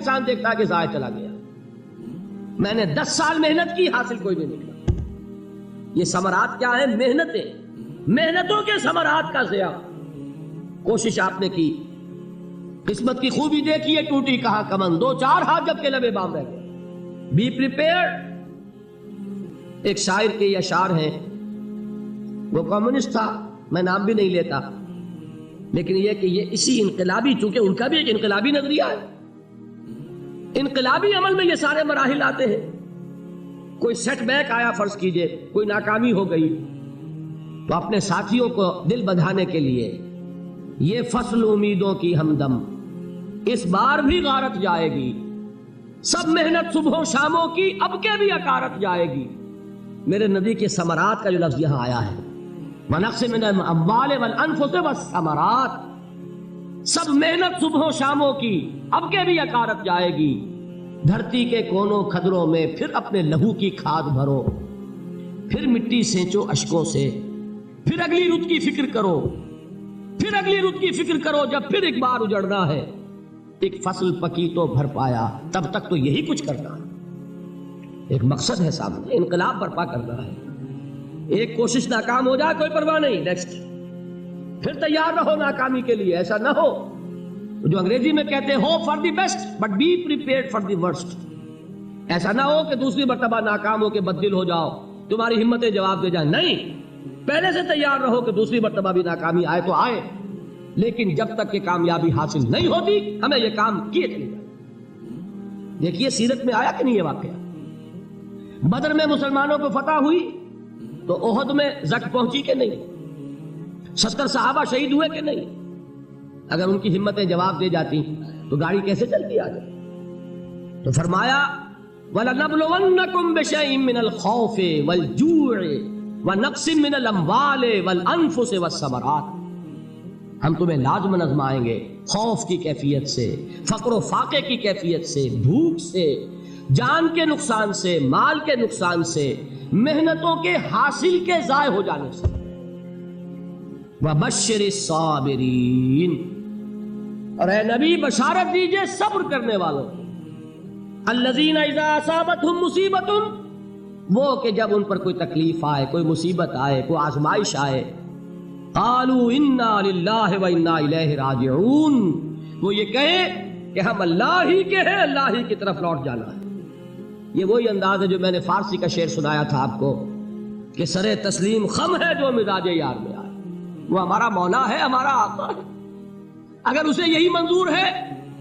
انسان دیکھتا ہے کہ ضائع چلا گیا. میں نے 10 سال محنت کی، حاصل کوئی نہیں نکلا. یہ ثمرات کیا ہے؟ محنتیں، محنتوں کے ثمرات کا ضیاع. کوشش آپ نے کی، قسمت کی خوبی دیکھی ہے، ٹوٹی کہاں کمن، 2-4 ہاتھ جب کے لبے بام رہ گئے. Be prepared. ایک شاعر کے یہ اشعار ہیں، وہ کمیونسٹ تھا، میں نام بھی نہیں لیتا، لیکن یہ کہ یہ اسی انقلابی، چونکہ ان کا بھی ایک انقلابی نظریہ ہے، انقلابی عمل میں یہ سارے مراحل آتے ہیں. کوئی سیٹ بیک آیا فرض کیجئے، کوئی ناکامی ہو گئی، تو اپنے ساتھیوں کو دل بندھانے کے لیے یہ فصل امیدوں کی ہمدم اس بار بھی غارت جائے گی، سب محنت صبح و شاموں کی اب کے بھی اکارت جائے گی. میرے نبی کے ثمرات کا جو لفظ یہاں آیا ہے، وَنَقْصٍ مِّنَ الْأَمْوَالِ وَالْأَنفُسِ وَالثَّمَرَاتِ، سب محنت صبح و شاموں کی اب کے بھی اکارت جائے گی. دھرتی کے کونوں کھدروں میں پھر اپنے لہو کی کھاد بھرو، پھر مٹی سینچو اشکوں سے، پھر اگلی رت کی فکر کرو، پھر اگلی رت کی فکر کرو، جب پھر ایک بار اجڑنا ہے. ایک فصل پکی تو بھر پایا، تب تک تو یہی کچھ کرنا ہے. ایک مقصد ہے سامنے، انقلاب برپا کرنا ہے. ایک کوشش ناکام ہو جائے کوئی پرواہ نہیں، نیکسٹ. پھر تیار رہو ناکامی کے لیے. ایسا نہ ہو جو انگریزی میں کہتے ہیں hope for the best but be prepared for the worst. ایسا نہ ہو کہ دوسری مرتبہ ناکام ہو کے بددل ہو جاؤ، تمہاری ہمتیں جواب دے جائیں. نہیں، پہلے سے تیار رہو کہ دوسری مرتبہ بھی ناکامی آئے تو آئے، لیکن جب تک کہ کامیابی حاصل نہیں ہوتی ہمیں یہ کام کیے چلے جائیں. دیکھیے سیرت میں آیا کہ نہیں یہ واقعہ. بدر میں مسلمانوں کو فتح ہوئی تو احد میں زک پہنچی کہ نہیں؟ 70 صحابہ شہید ہوئے کہ نہیں؟ اگر ان کی ہمتیں جواب دے جاتی تو گاڑی کیسے چلتی آگے؟ تو فرمایا وَلَنَبْلُوَنَّكُمْ بِشَيْءٍ مِّنَ الْخَوْفِ وَالْجُوعِ وَنَقْصٍ مِّنَ الْأَمْوَالِ وَالْأَنفُسِ وَالثَّمَرَاتِ. ہم تمہیں لازم آزمائیں گے، خوف کی کیفیت سے، فقر و فاقے کی کیفیت سے، بھوک سے، جان کے نقصان سے، مال کے نقصان سے، محنتوں کے حاصل کے ضائع ہو جانے سے. وَبَشِّرِ الصَّابِرِينَ، اور اے نبی بشارت دیجئے صبر کرنے والوں. الَّذِينَ إِذَا أَصَابَتْهُمْ مُصِيبَةٌ، وہ کہ جب ان پر کوئی تکلیف آئے، کوئی مصیبت آئے، کوئی آزمائش آئے، قَالُوا إِنَّا لِلَّهِ وَإِنَّا إِلَيْهِ رَاجِعُونَ، وہ یہ کہیں کہ ہم اللہ ہی کے ہیں، اللہ ہی کی طرف لوٹ جانا ہے. یہ وہی انداز ہے جو میں نے فارسی کا شعر سنایا تھا آپ کو کہ سر تسلیم خم ہے جو مزاج یار میں آئے. وہ ہمارا مولا ہے، ہمارا آقا ہے. اگر اسے یہی منظور ہے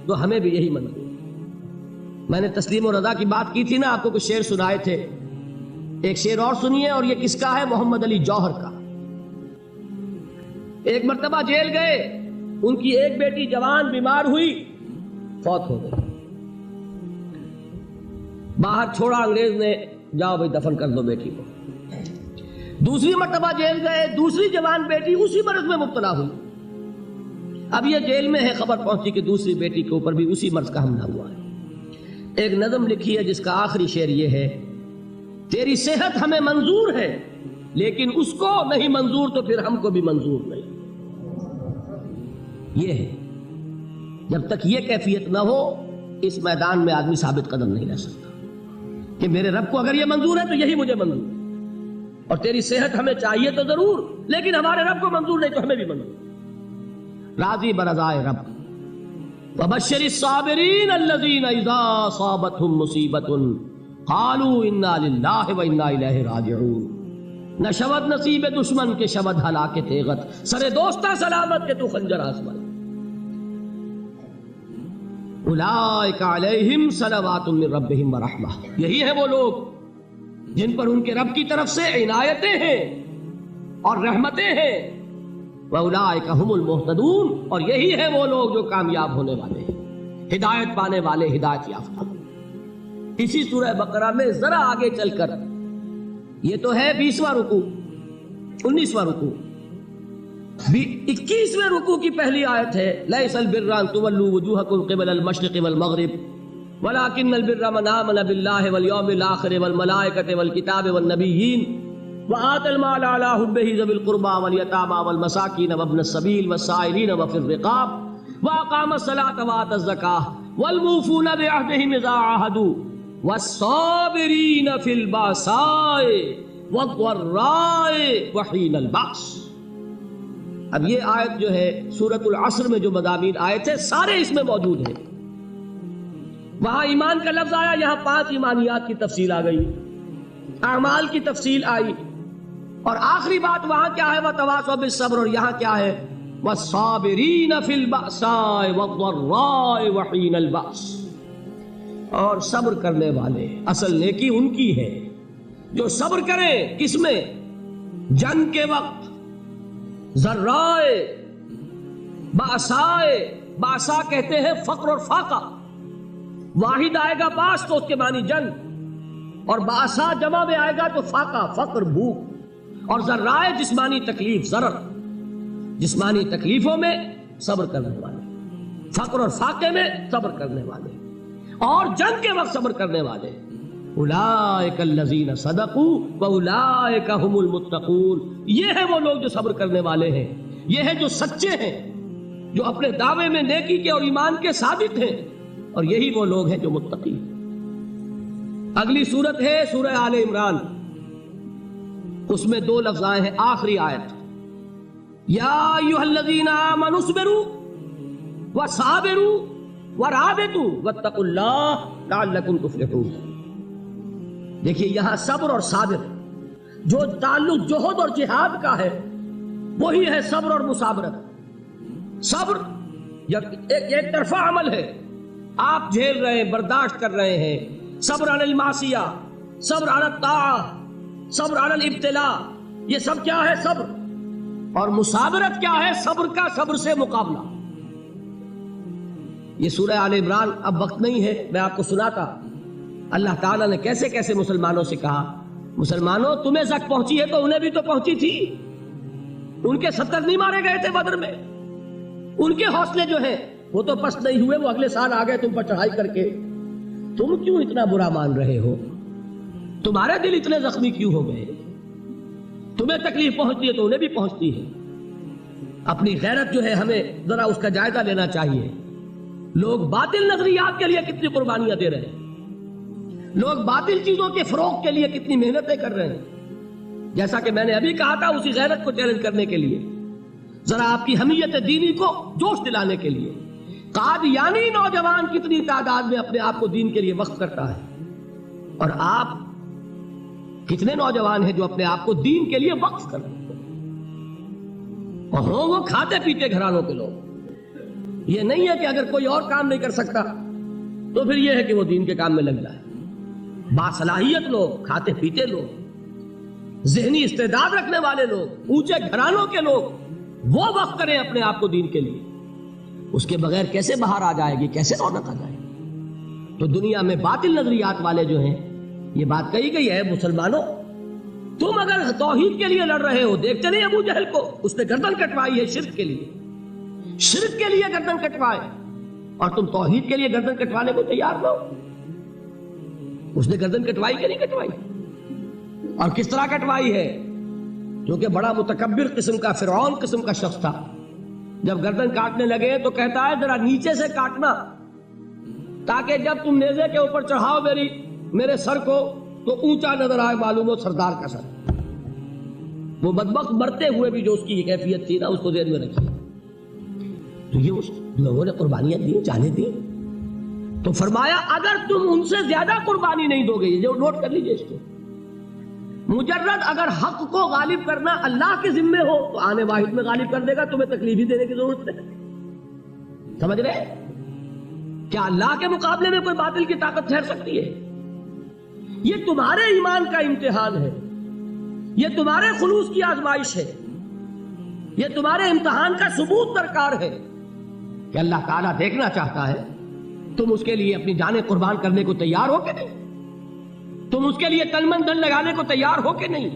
تو ہمیں بھی یہی منظور ہے. میں نے تسلیم و رضا کی بات کی تھی نا، آپ کو کچھ شعر سنائے تھے. ایک شعر اور سنیے، اور یہ کس کا ہے؟ محمد علی جوہر کا. ایک مرتبہ جیل گئے، ان کی ایک بیٹی جوان بیمار ہوئی، فوت ہو گئی. باہر چھوڑا انگریز نے، جاؤ بھائی دفن کر دو بیٹی کو. دوسری مرتبہ جیل گئے، دوسری جوان بیٹی اسی مرض میں مبتلا ہوئی. اب یہ جیل میں ہے، خبر پہنچی کہ دوسری بیٹی کے اوپر بھی اسی مرض کا حملہ ہوا ہے. ایک نظم لکھی ہے جس کا آخری شعر یہ ہے: تیری صحت ہمیں منظور ہے لیکن اس کو نہیں منظور تو پھر ہم کو بھی منظور نہیں. یہ ہے، جب تک یہ کیفیت نہ ہو اس میدان میں آدمی ثابت قدم نہیں رہ سکتا کہ میرے رب کو اگر یہ منظور ہے تو یہی مجھے منظور ہے. اور تیری صحت ہمیں چاہیے تو ضرور، لیکن ہمارے رب کو منظور نہیں تو ہمیں بھی منظور. راضی برضائے رب. وَبَشِّرِ الصَّابِرِينَ الَّذِينَ إِذَا أَصَابَتْهُمْ مُصِيبَةٌ قَالُوا إِنَّا لِلَّهِ وَإِنَّا إِلَيْهِ رَاجِعُونَ. نہ شود نصیب دشمن کے شود ہلاک تیغت، سر دوستہ سلامت کے تو خنجر آزمائے. اولئک علیہم صلوات من ربہم ورحمہ، یہی ہے وہ لوگ جن پر ان کے رب کی طرف سے عنایتیں ہیں اور رحمتیں ہیں. وَأُولَٰئِكَ هُمُ الْمُهْتَدُونَ، اور یہی ہے وہ لوگ جو کامیاب ہونے والے ہیں، ہدایت پانے والے، ہدایت یافتہ. اسی سورہ بقرہ میں ذرا آگے چل کر، یہ تو ہے 20واں رکوع، 19واں رکوع، 21ویں رکوع کی پہلی آیت ہے: لَيْسَ الْبِرَّ أَن تُوَلُّوا وُجُوهَكُمْ قِبَلَ الْمَشْرِقِ وَالْمَغْرِبِ وَلَٰكِنَّ الْبِرَّ مَنْ آمَنَ بِاللَّهِ وَالْيَوْمِ الْآخِرِ وَالْمَلَائِكَةِ وَالْكِتَابِ وَالنَّبِيِّينَ وَآتَى الْمَالَ عَلَىٰ حُبِّهِ ذَوِي الْقُرْبَىٰ وَالْيَتَامَىٰ وَالْمَسَاكِينَ وَابْنَ السَّبِيلِ وَالسَّائِلِينَ وَفِي الرِّقَابِ وَأَقَامَ الصَّلَاةَ وَآتَى الزَّكَاةَ والموفون بعہدہم اذا عاہدوا والصابرین فی الباساء والضراء وحین البأس۔ اب یہ آیت جو ہے سورۃ العصر میں جو مضامین آئے تھے سارے اس میں موجود ہیں۔ وہاں ایمان کا لفظ آیا، یہاں 5 ایمانیات کی تفصیل آ گئی، اعمال کی تفصیل آئی، اور آخری بات وہاں کیا ہے؟ وَتَوَاصَوْا بِالصَّبْرِ، اور یہاں کیا ہے؟ وَالصَّابِرِينَ فِي الْبَأْسَاءِ وَالضَّرَّاءِ وَحِينَ الْبَأْسِ، اور صبر کرنے والے، اصل نیکی ان کی ہے جو صبر کریں، کس میں؟ جنگ کے وقت، ذرائے، باسائے، باسا کہتے ہیں فقر اور فاقہ، واحد آئے گا باس تو اس کے معنی جنگ، اور باسا جمع میں آئے گا تو فاقہ، فقر، بھوک، اور ذرائے جسمانی تکلیف، ضرر، جسمانی تکلیفوں میں صبر کرنے والے، فقر اور فاقے میں صبر کرنے والے، اور جنگ کے وقت صبر کرنے والے۔ اولئک الذین صدقوا واولئک هم المتقون، یہ ہیں وہ لوگ جو صبر کرنے والے ہیں، یہ ہیں جو سچے ہیں، جو اپنے دعوے میں نیکی کے اور ایمان کے ثابت ہیں، اور یہی وہ لوگ ہیں جو متقی ہیں۔ اگلی سورت ہے سورہ آل عمران، اس میں 2 لفظ آئے ہیں، آخری آیت، یا ایھا الذین آمنوا اصبروا وصابروا ورابطوا واتقوا اللہ لعلکم تفلحون۔ دیکھیے یہاں صبر اور صابر، جو تعلق جہد اور جہاد کا ہے وہی ہے صبر اور مصابرت۔ صبر ایک طرفہ عمل ہے، آپ جھیل رہے ہیں، برداشت کر رہے ہیں، صبر علی المعصیہ، صبر علی الطاعہ، صبر علی الابتلاء، یہ سب کیا ہے؟ صبر۔ اور مصابرت کیا ہے؟ صبر کا صبر سے مقابلہ۔ یہ سورہ آل عمران، اب وقت نہیں ہے میں آپ کو سناتا اللہ تعالیٰ نے کیسے کیسے مسلمانوں سے کہا، مسلمانوں تمہیں زک پہنچی ہے تو انہیں بھی تو پہنچی تھی، ان کے 70 نہیں مارے گئے تھے بدر میں، ان کے حوصلے جو ہیں وہ تو پست نہیں ہوئے، وہ اگلے سال آ گئے تم پر چڑھائی کر کے، تم کیوں اتنا برا مان رہے ہو؟ تمہارے دل اتنے زخمی کیوں ہو گئے؟ تمہیں تکلیف پہنچتی ہے تو انہیں بھی پہنچتی ہے۔ اپنی غیرت جو ہے ہمیں ذرا اس کا جائزہ لینا چاہیے۔ لوگ باطل نظریات کے لیے کتنی قربانیاں دے رہے ہیں، لوگ باطل چیزوں کے فروغ کے لیے کتنی محنتیں کر رہے ہیں۔ جیسا کہ میں نے ابھی کہا تھا، اسی غیرت کو چیلنج کرنے کے لیے، ذرا آپ کی حمیت دینی کو جوش دلانے کے لیے، قادیانی نوجوان کتنی تعداد میں اپنے آپ کو دین کے لیے وقف کرتا ہے، اور آپ کتنے نوجوان ہیں جو اپنے آپ کو دین کے لیے وقف کر رہے ہیں، اور ہوں وہ کھاتے پیتے گھرانوں کے لوگ۔ یہ نہیں ہے کہ اگر کوئی اور کام نہیں کر سکتا تو پھر یہ ہے کہ وہ دین کے کام میں لگ جائے۔ باصلاحیت لوگ، کھاتے پیتے لوگ، ذہنی استعداد رکھنے والے لوگ، اونچے گھرانوں کے لوگ، وہ وقف کریں اپنے آپ کو دین کے لیے۔ اس کے بغیر کیسے باہر آ جائے گی، کیسے رونق آ جائے گی؟ تو دنیا میں باطل نظریات والے جو ہیں، یہ بات کہی گئی ہے، مسلمانوں تم اگر توحید کے لیے لڑ رہے ہو، دیکھتے نہیں ابو جہل کو، اس نے گردن کٹوائی ہے شرک کے لیے، شرک کے لیے گردن کٹوائے، اور تم توحید کے لیے گردن کٹوانے کو تیار نہ ہو۔ اس نے گردن کٹوائی کہ نہیں کٹوائی؟ اور کس طرح کٹوائی ہے؟ کیونکہ بڑا متکبر قسم کا، فرعون قسم کا شخص تھا، جب گردن کاٹنے لگے تو کہتا ہے ذرا نیچے سے کاٹنا، تاکہ جب تم نیزے کے اوپر چڑھاؤ میرے سر کو تو اونچا نظر آئے، معلوم ہو سردار کا سر۔ وہ بدبخت مرتے ہوئے بھی جو اس کی یہ کیفیت تھی نا، اس کو ذہن میں رکھیے۔ تو یہ اس لوگوں نے قربانیاں دی، جانے دی، تو فرمایا اگر تم ان سے زیادہ قربانی نہیں دو گے، یہ جو نوٹ کر لیجئے اس کو، مجرد اگر حق کو غالب کرنا اللہ کے ذمے ہو تو آنے واحد میں غالب کر دے گا، تمہیں تکلیف ہی دینے کی ضرورت نہیں۔ سمجھ رہے؟ کیا اللہ کے مقابلے میں کوئی باطل کی طاقت ٹھہر سکتی ہے؟ یہ تمہارے ایمان کا امتحان ہے، یہ تمہارے خلوص کی آزمائش ہے، یہ تمہارے امتحان کا ثبوت درکار ہے کہ اللہ تعالیٰ دیکھنا چاہتا ہے تم اس کے لیے اپنی جانیں قربان کرنے کو تیار ہو کہ نہیں، تم اس کے لیے تن من دھن لگانے کو تیار ہو کہ نہیں۔